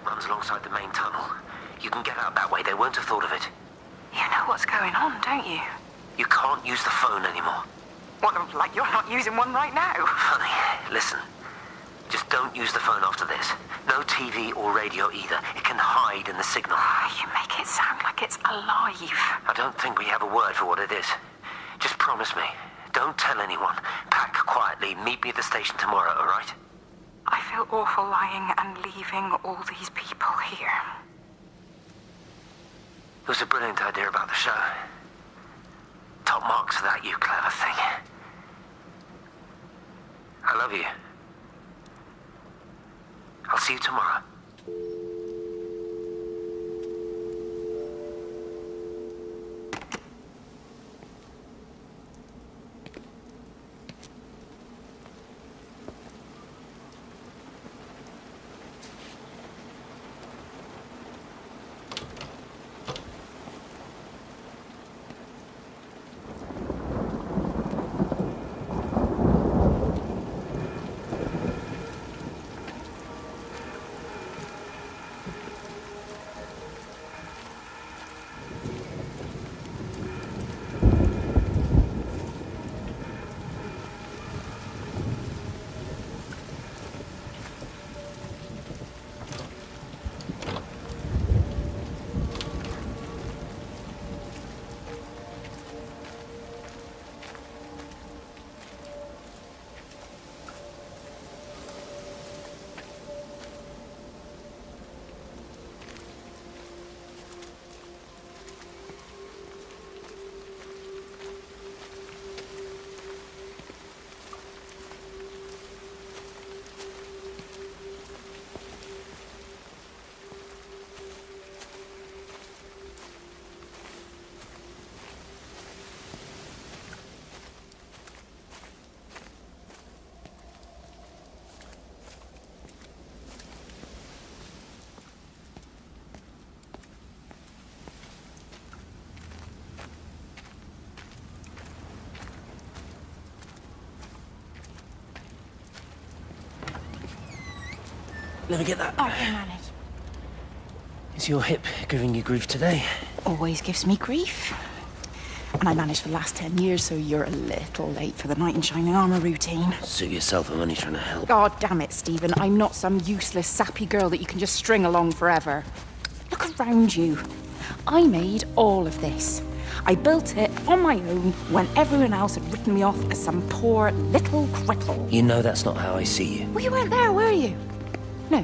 runs alongside the main tunnel. You can get out that way. They won't have thought of it. You know what's going on, don't you? You can't use the phone anymore. What, like you're not using one right now? Funny. Listen. Just don't use the phone after this. No TV or radio either. It can hide in the signal. You make it sound like it's alive. I don't think we have a word for what it is. Just promise me. Don't tell anyone. Pack quietly. Meet me at the station tomorrow, all right? I feel awful lying and leaving all these people here. It was a brilliant idea about the show. Top marks for that, you clever thing. I love you. I'll see you tomorrow. Let me get that. I can manage. Is your hip giving you grief today? Always gives me grief. And I managed for the last 10 years, so you're a little late for the knight in shining armor routine. Suit yourself, I'm only trying to help. God damn it, Stephen. I'm not some useless, sappy girl that you can just string along forever. Look around you. I made all of this. I built it on my own when everyone else had written me off as some poor little cripple. You know that's not how I see you. Well, you weren't there, were you? No.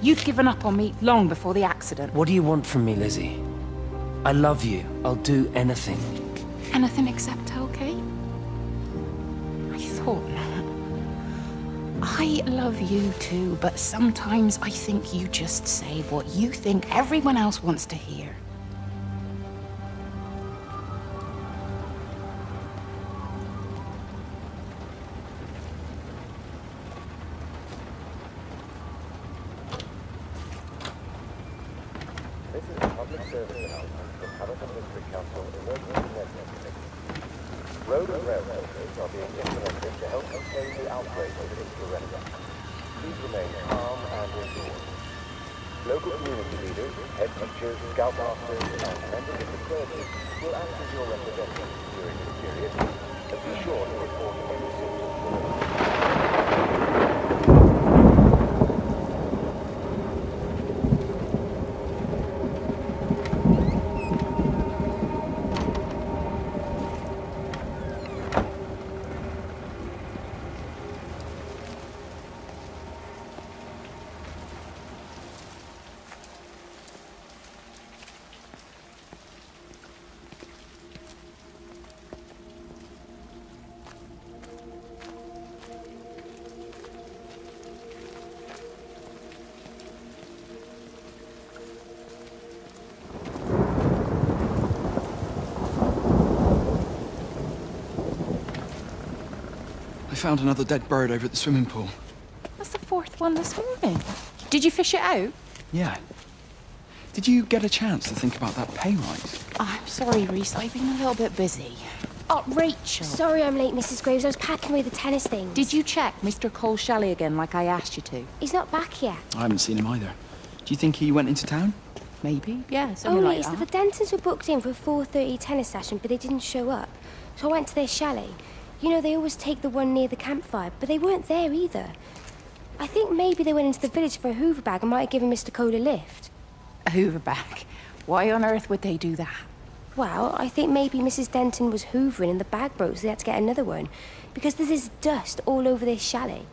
You'd given up on me long before the accident. What do you want from me, Lizzie? I love you. I'll do anything. Anything except okay? I thought not. I love you too, but sometimes I think you just say what you think everyone else wants to hear. This is a public service announcement from Hamilton District Council Emergency Network Committee. Road and rail measures are being implemented to help contain the outbreak of influenza. Please remain calm and indoors. Local community leaders, head teachers, scoutmasters, and members of the clergy will act as your representatives during this period, and be sure to report any symptoms. I found another dead bird over at the swimming pool. That's the fourth one this morning. Did you fish it out? Yeah. Did you get a chance to think about that pay rise? Oh, I'm sorry, Reese. I've been a little bit busy. Oh, Rachel. Sorry I'm late, Mrs. Graves. I was packing away the tennis things. Did you check Mr. Cole Shelley again like I asked you to? He's not back yet. I haven't seen him either. Do you think he went into town? Maybe, yeah, Oh, something like yes, that. the Dentons were booked in for a 4:30 tennis session, but they didn't show up. So I went to their chalet. You know, they always take the one near the campfire, but they weren't there either. I think maybe they went into the village for a Hoover bag and might have given Mr. Cole a lift. A Hoover bag. Why on earth would they do that? Well, I think maybe Mrs. Denton was hoovering and the bag broke, so they had to get another one. Because there's this dust all over this chalet.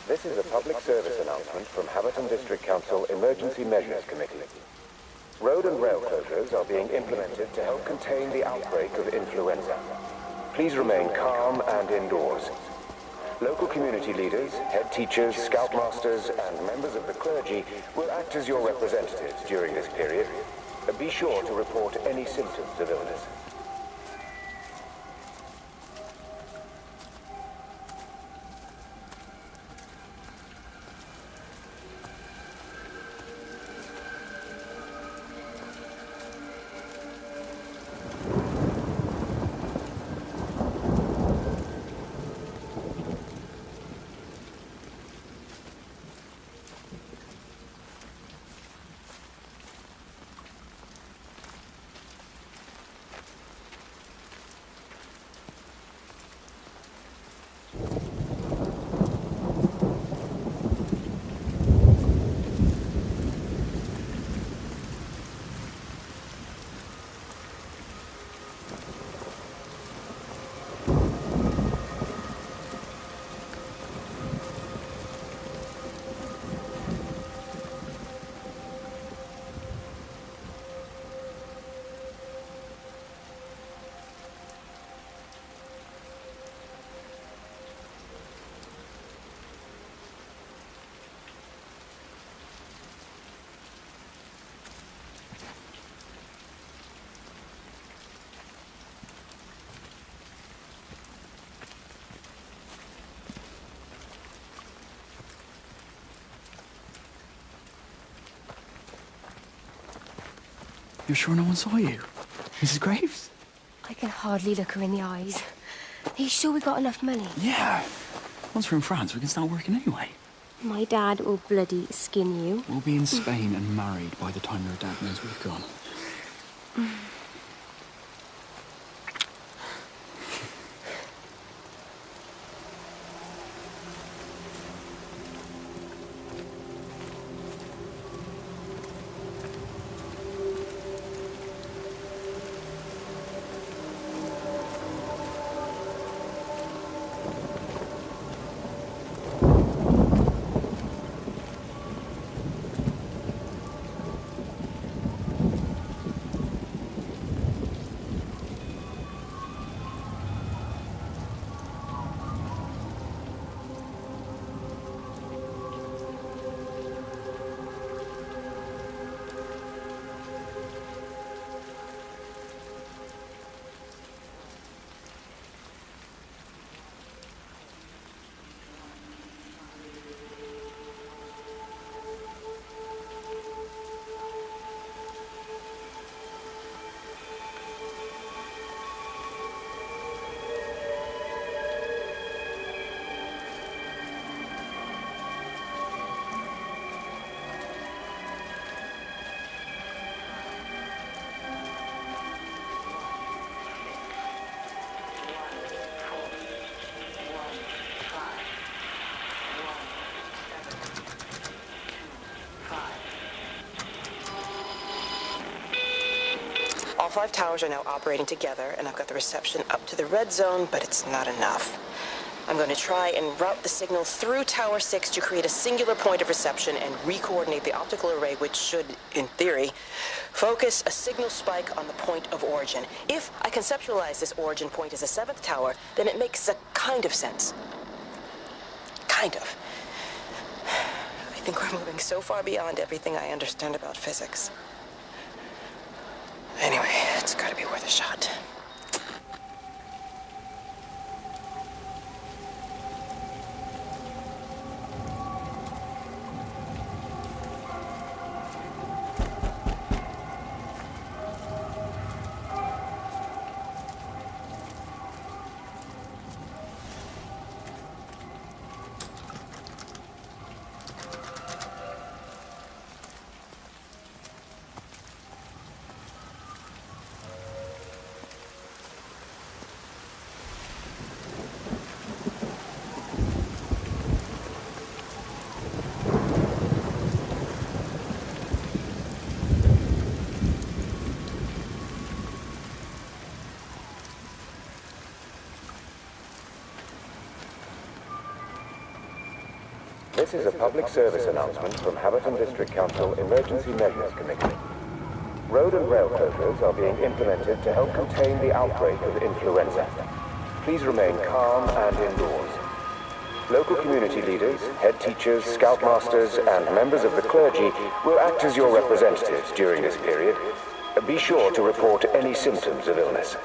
This is a public service announcement from Hamilton District Council Emergency Measures Committee. Road and rail closures are being implemented to help contain the outbreak of influenza. Please remain calm and indoors. Local community leaders, head teachers, scoutmasters, and members of the clergy will act as your representatives during this period. Be sure to report any symptoms of illness. You're sure no one saw you? Mrs. Graves? I can hardly look her in the eyes. Are you sure we got enough money? Yeah. Once we're in France, we can start working anyway. My dad will bloody skin you. We'll be in Spain and married by the time your dad knows we've gone. All 5 towers are now operating together, and I've got the reception up to the red zone, but it's not enough. I'm going to try and route the signal through Tower 6 to create a singular point of reception and re-coordinate the optical array, which should, in theory, focus a signal spike on the point of origin. If I conceptualize this origin point as a 7th tower, then it makes a kind of sense. Kind of. I think we're moving so far beyond everything I understand about physics. Anyway, it's gotta be worth a shot. This is a public service announcement from Haverton District Council Emergency Measures Committee. Road and rail closures are being implemented to help contain the outbreak of influenza. Please remain calm and indoors. Local community leaders, head teachers, scoutmasters, and members of the clergy will act as your representatives during this period. Be sure to report any symptoms of illness.